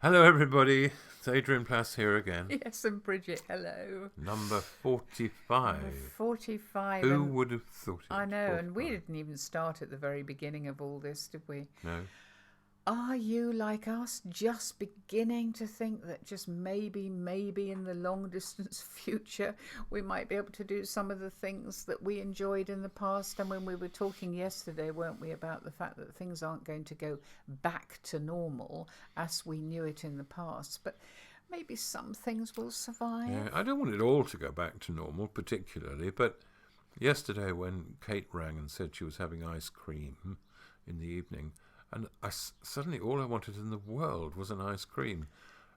Hello, everybody. It's Adrian Plass here again. Yes, and Bridget, hello. Number 45. Number 45. Who And would have thought it? I know, 45. and we didn't even start at the very beginning of all this, did we? No. Are you, like us, just beginning to think that just maybe in the long distance future, we might be able to do some of the things that we enjoyed in the past? And when we were talking yesterday, weren't we, about the fact that things aren't going to go back to normal as we knew it in the past? But maybe some things will survive. Yeah, I don't want it all to go back to normal, particularly, but yesterday when Kate rang and said she was having ice cream in the evening, and suddenly all I wanted in the world was an ice cream.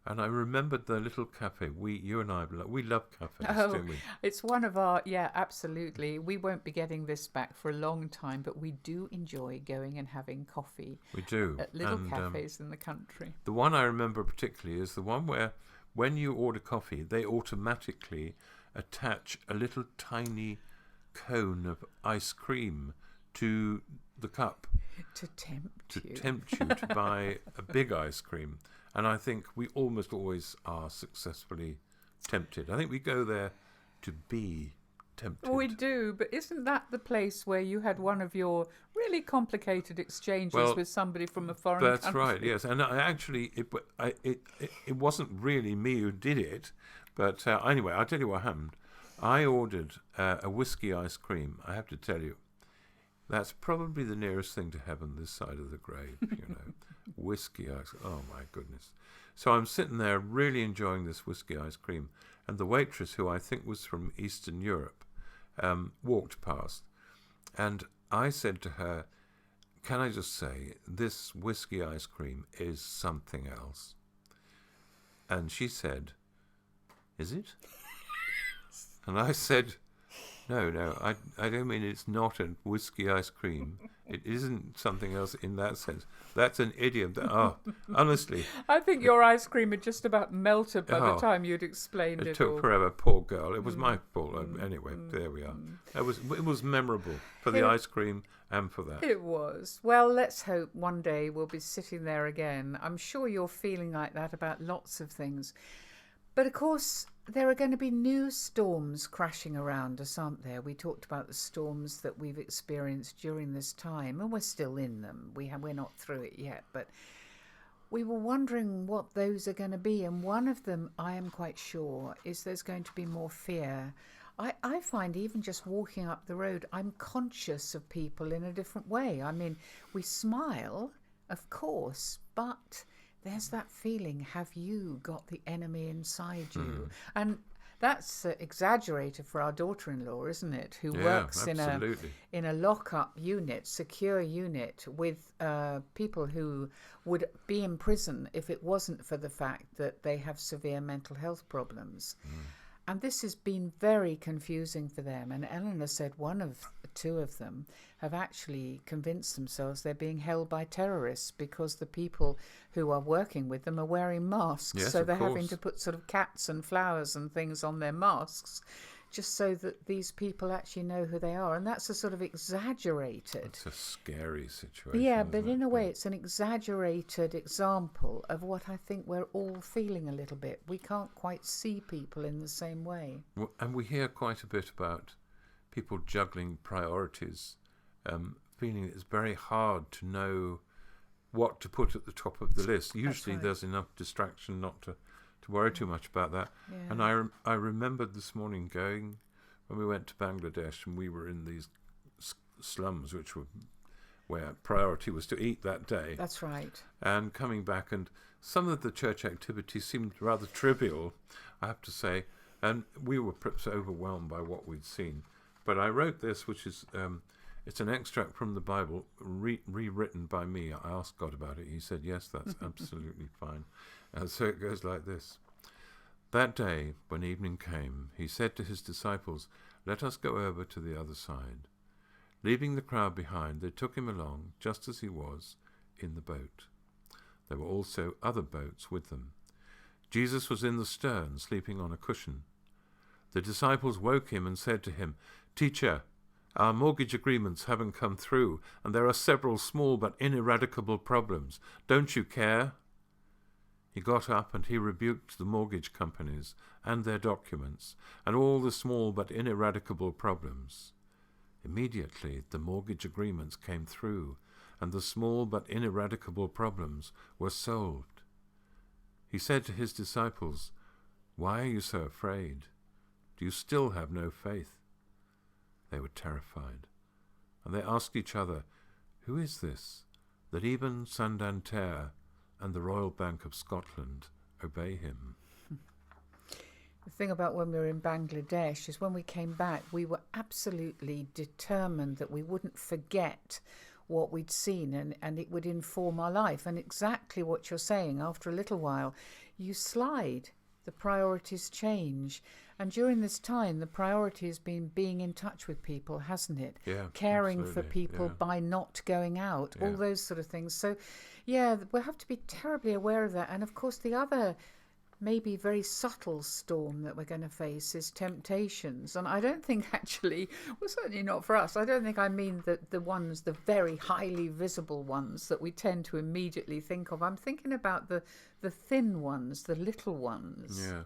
And I remembered the little cafe. You and I, we love cafes, don't we? It's one of our, yeah, absolutely. We won't be getting this back for a long time, but we do enjoy going and having coffee. We do. At little cafes in the country. The one I remember particularly is the one where when you order coffee, they automatically attach a little tiny cone of ice cream to the cup. To tempt you to buy a big ice cream. And I think we almost always are successfully tempted. I think we go there to be tempted. We do, but isn't that the place where you had one of your really complicated exchanges with somebody from a foreign country? That's right, yes. And it wasn't really me who did it. But anyway, I'll tell you what happened. I ordered a whiskey ice cream. I have to tell you, that's probably the nearest thing to heaven this side of the grave, Whiskey ice cream. Oh, my goodness. So I'm sitting there really enjoying this whiskey ice cream. And the waitress, who I think was from Eastern Europe, walked past. And I said to her, can I just say, this whiskey ice cream is something else. And she said, is it? And I said, no, I don't mean it's not a whiskey ice cream. It isn't something else in that sense. That's an idiom. Honestly. I think your ice cream had just about melted by the time you'd explained it. It took forever, poor girl. It was my fault. Anyway, there we are. It was memorable for the ice cream and for that. It was. Well, let's hope one day we'll be sitting there again. I'm sure you're feeling like that about lots of things. But of course, there are going to be new storms crashing around us, aren't there? We talked about the storms that we've experienced during this time, and we're still in them. We're not through it yet, but we were wondering what those are going to be. And one of them, I am quite sure, is there's going to be more fear. I find even just walking up the road, I'm conscious of people in a different way. I mean, we smile, of course, but there's that feeling, have you got the enemy inside you? And that's exaggerated for our daughter-in-law, isn't it? Who works in a lock-up unit, secure unit, with people who would be in prison if it wasn't for the fact that they have severe mental health problems. And this has been very confusing for them. And Eleanor said two of them have actually convinced themselves they're being held by terrorists because the people who are working with them are wearing masks. Yes, so they're having to put sort of cats and flowers and things on their masks just so that these people actually know who they are. And that's a sort of exaggerated... It's a scary situation. Yeah, but in a way it's an exaggerated example of what I think we're all feeling a little bit. We can't quite see people in the same way. Well, and we hear quite a bit about people juggling priorities, feeling it's very hard to know what to put at the top of the list. Usually there's enough distraction not to worry too much about that. Yeah. And I remembered this morning going, when we went to Bangladesh and we were in these slums where priority was to eat that day. That's right. And coming back, and some of the church activities seemed rather trivial, I have to say, and we were perhaps overwhelmed by what we'd seen. But I wrote this, which is, it's an extract from the Bible, rewritten by me. I asked God about it. He said, yes, that's absolutely fine. And so it goes like this. That day, when evening came, he said to his disciples, let us go over to the other side. Leaving the crowd behind, they took him along, just as he was, in the boat. There were also other boats with them. Jesus was in the stern, sleeping on a cushion. The disciples woke him and said to him, Teacher, our mortgage agreements haven't come through, and there are several small but ineradicable problems. Don't you care? He got up and he rebuked the mortgage companies and their documents and all the small but ineradicable problems. Immediately the mortgage agreements came through and the small but ineradicable problems were solved. He said to his disciples, "Why are you so afraid? Do you still have no faith?" They were terrified, and they asked each other, "Who is this, that even Santander and the Royal Bank of Scotland obey him?" The thing about when we were in Bangladesh is when we came back, we were absolutely determined that we wouldn't forget what we'd seen and it would inform our life. And exactly what you're saying, after a little while, you slide. The priorities change. And during this time, the priority has been being in touch with people, hasn't it? Yeah, caring absolutely. for people by not going out, all those sort of things. So, yeah, we'll have to be terribly aware of that. And, of course, the other maybe very subtle storm that we're going to face is temptations. And I don't think actually, well, certainly not for us, I don't think I mean the very highly visible ones that we tend to immediately think of. I'm thinking about the thin ones, the little ones. Yeah.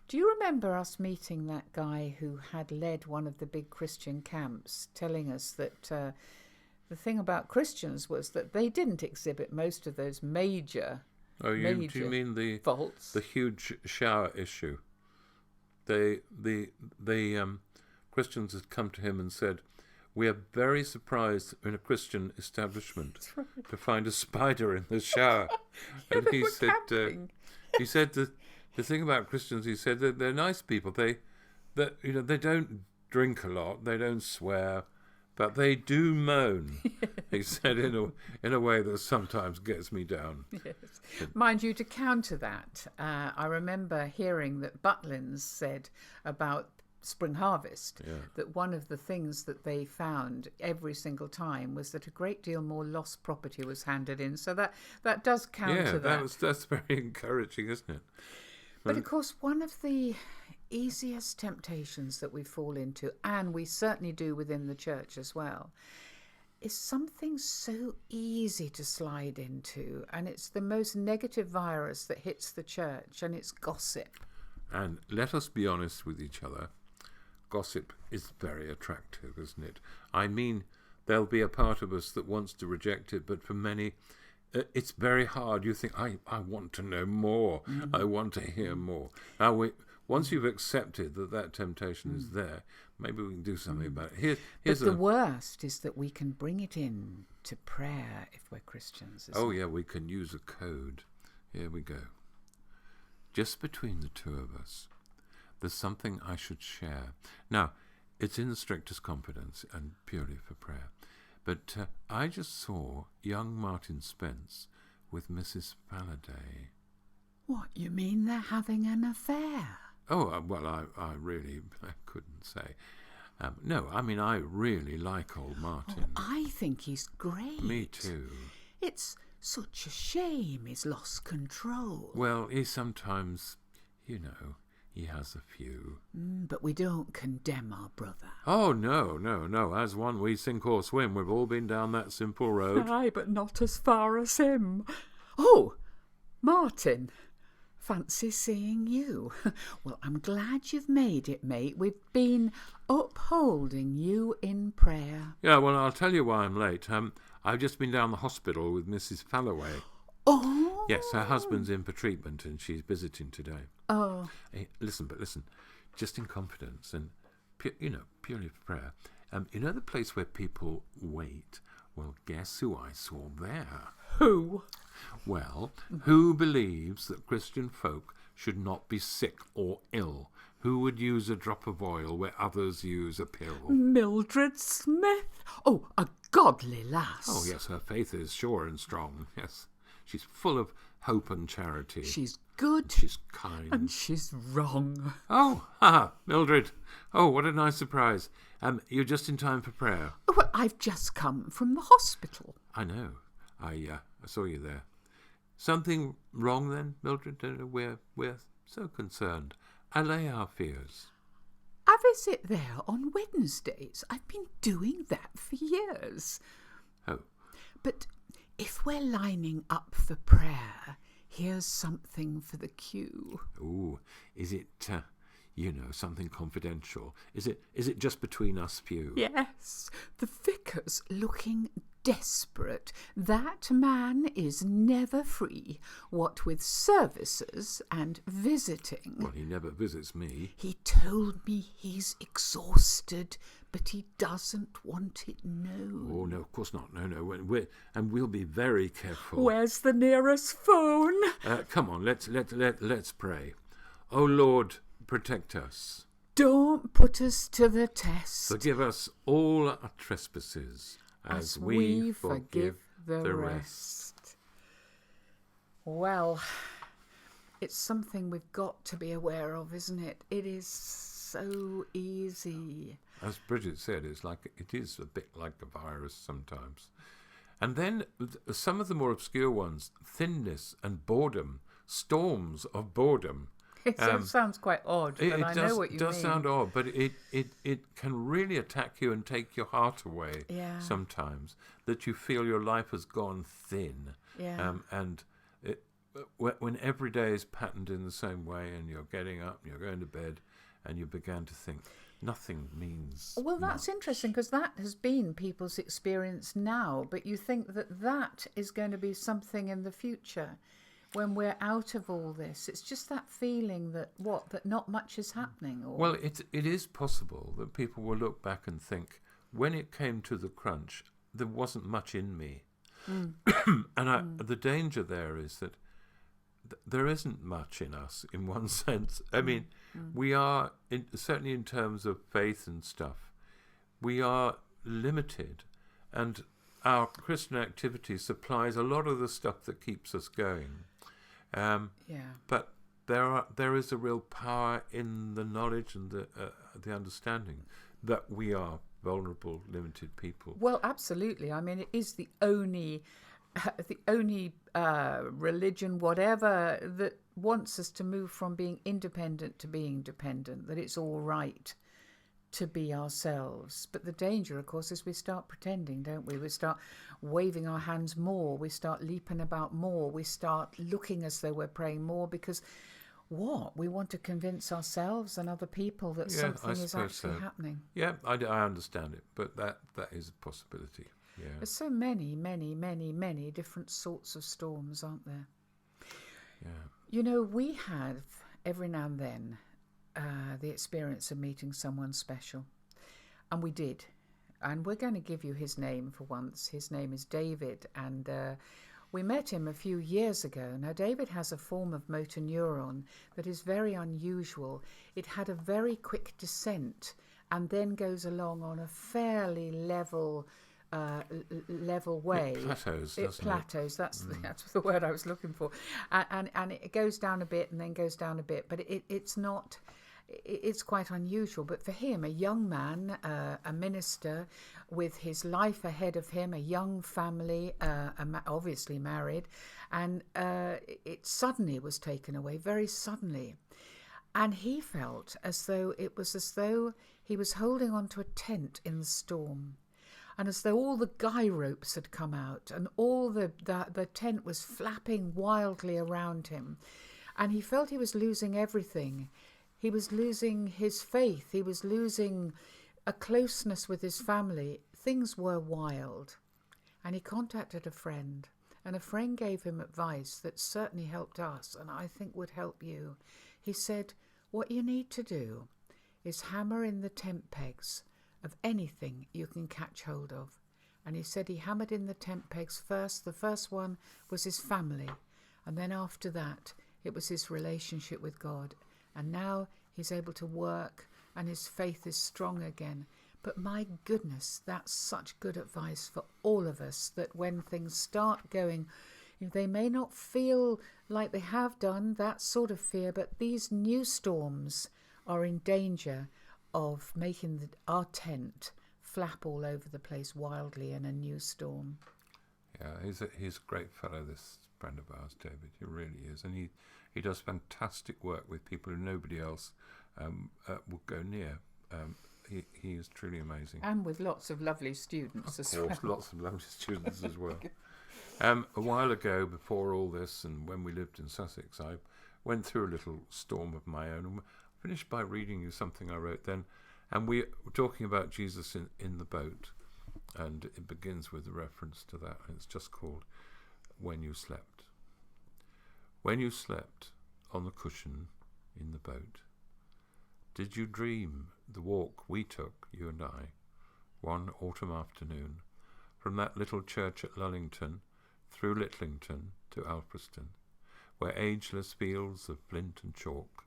Do you remember us meeting that guy who had led one of the big Christian camps, telling us that the thing about Christians was that they didn't exhibit most of those major do you mean the faults? The huge shower issue? The Christians had come to him and said, "We are very surprised in a Christian establishment to find a spider in the shower." And he said the thing about Christians, he said that they're nice people. They don't drink a lot, they don't swear, but they do moan. He said in a way that sometimes gets me down. Yes. Mind you, to counter that, I remember hearing that Butlins said about Spring Harvest that one of the things that they found every single time was that a great deal more lost property was handed in. So that does counter that. Yeah, that's very encouraging, isn't it? But of course, one of the easiest temptations that we fall into, and we certainly do within the church as well, is something so easy to slide into, and it's the most negative virus that hits the church, and it's gossip. And let us be honest with each other, gossip is very attractive, isn't it? I mean, there'll be a part of us that wants to reject it, but for many, it's very hard. You think, I want to know more. Mm-hmm. I want to hear more. Now, once you've accepted that temptation is there, maybe we can do something about it. But the worst is that we can bring it in to prayer if we're Christians. Yeah, we can use a code. Here we go. Just between the two of us, there's something I should share. Now, it's in the strictest confidence and purely for prayer. But I just saw young Martin Spence with Mrs. Fallowday. What, you mean they're having an affair? Oh, well, I really couldn't say. No, I mean, I really like old Martin. Oh, I think he's great. Me too. It's such a shame he's lost control. Well, he sometimes, he has a few. But we don't condemn our brother. Oh, no. As one we sink or swim, we've all been down that simple road. Aye, but not as far as him. Oh, Martin, fancy seeing you. Well, I'm glad you've made it, mate. We've been upholding you in prayer. Yeah, well, I'll tell you why I'm late. I've just been down the hospital with Mrs. Falloway. Oh! Yes, her husband's in for treatment and she's visiting today. Oh. Hey, listen, just in confidence and, purely for prayer. The place where people wait? Well, guess who I saw there? Who? Well, who believes that Christian folk should not be sick or ill? Who would use a drop of oil where others use a pill? Mildred Smith. Oh, a godly lass. Oh, yes, her faith is sure and strong, yes. She's full of hope and charity. She's good. She's kind. And she's wrong. Oh, Mildred. Oh, what a nice surprise. You're just in time for prayer. Oh, well, I've just come from the hospital. I know. I saw you there. Something wrong then, Mildred? We're so concerned. Allay our fears. I visit there on Wednesdays. I've been doing that for years. Oh. But if we're lining up for prayer, Here's something for the queue. Ooh, is it, something confidential? Is it just between us few? Yes, the vicar's looking desperate. That man is never free, what with services and visiting. Well, he never visits me. He told me he's exhausted, but he doesn't want it known. Oh, no, of course not. No. We'll be very careful. Where's the nearest phone? Come on, let's pray. Oh, Lord, protect us. Don't put us to the test. Forgive us all our trespasses, as we forgive the rest. Well, it's something we've got to be aware of, isn't it? It is so easy. As Bridget said, it is a bit like a virus sometimes. And then some of the more obscure ones, thinness and boredom, storms of boredom. It sounds quite odd, but I know what you mean. It does sound odd, but it can really attack you and take your heart away sometimes, that you feel your life has gone thin. Yeah. When every day is patterned in the same way and you're getting up and you're going to bed and you begin to think nothing means Well, that's much. interesting, because that has been people's experience now, but you think that is going to be something in the future. When we're out of all this, it's just that feeling that not much is happening. Or... Well, it is possible that people will look back and think, when it came to the crunch, there wasn't much in me. And the danger there is that there isn't much in us, in one sense. I mean, we are, certainly in terms of faith and stuff, we are limited. And our Christian activity supplies a lot of the stuff that keeps us going. But there is a real power in the knowledge and the understanding that we are vulnerable, limited people. Well, absolutely. I mean, it is the only religion, whatever, that wants us to move from being independent to being dependent, that it's all right to be ourselves. But the danger, of course, is we start pretending, don't we? We start waving our hands more. We start leaping about more. We start looking as though we're praying more because we want to convince ourselves and other people that something is actually happening. Yeah, I understand it, but that is a possibility. Yeah. There's so many, many, many, many different sorts of storms, aren't there? Yeah. You know, we have every now and then the experience of meeting someone special. And we did. And we're going to give you his name for once. His name is David. And we met him a few years ago. Now, David has a form of motor neuron that is very unusual. It had a very quick descent and then goes along on a fairly level way. It plateaus, doesn't it? Plateaus. That's the word I was looking for. And it goes down a bit and then goes down a bit. But it's not... It's quite unusual, but for him, a young man, a minister with his life ahead of him, a young family, obviously married, and it suddenly was taken away, very suddenly. And he felt as though he was holding onto a tent in the storm, and as though all the guy ropes had come out and all the tent was flapping wildly around him, and he felt he was losing everything. He was losing his faith. He was losing a closeness with his family. Things were wild. And he contacted a friend. And a friend gave him advice that certainly helped us and I think would help you. He said, what you need to do is hammer in the tent pegs of anything you can catch hold of. And he said he hammered in the tent pegs first. The first one was his family. And then after that, it was his relationship with God. And now he's able to work and his faith is strong again. But my goodness, that's such good advice for all of us, that when things start going, they may not feel like they have done, that sort of fear, but these new storms are in danger of making our tent flap all over the place wildly in a new storm. Yeah, he's a great fellow, this friend of ours, David. He really is. And he does fantastic work with people who nobody else will go near. He is truly amazing. And with lots of lovely students as well. Of course, lots of lovely students as well. A while ago, before all this, and when we lived in Sussex, I went through a little storm of my own. And finished by reading you something I wrote then, and we were talking about Jesus in the boat, and it begins with a reference to that, and it's just called When You Slept. When you slept on the cushion in the boat, did you dream the walk we took, you and I, one autumn afternoon, from that little church at Lullington, through Litlington to Alfriston, where ageless fields of flint and chalk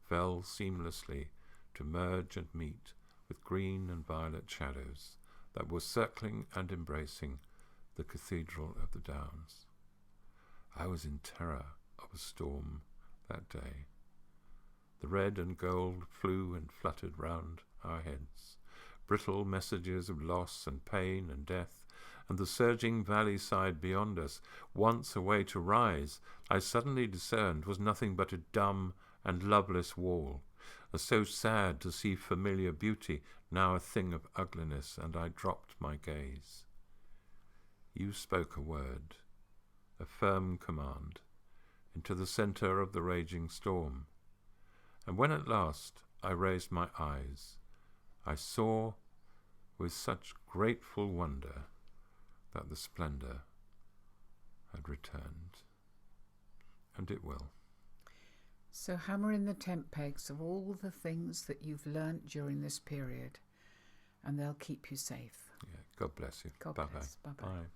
fell seamlessly to merge and meet with green and violet shadows that were circling and embracing the Cathedral of the Downs? I was in terror of a storm that day. The red and gold flew and fluttered round our heads, brittle messages of loss and pain and death, and the surging valley side beyond us, once a way to rise, I suddenly discerned was nothing but a dumb and loveless wall, so sad to see familiar beauty, now a thing of ugliness, and I dropped my gaze. You spoke a word, a firm command, into the centre of the raging storm, and when at last I raised my eyes, I saw with such grateful wonder that the splendour had returned. And it will. So hammer in the tent pegs of all the things that you've learnt during this period, and they'll keep you safe. Yeah, God bless you. God Bye-bye. bless. Bye-bye. Bye.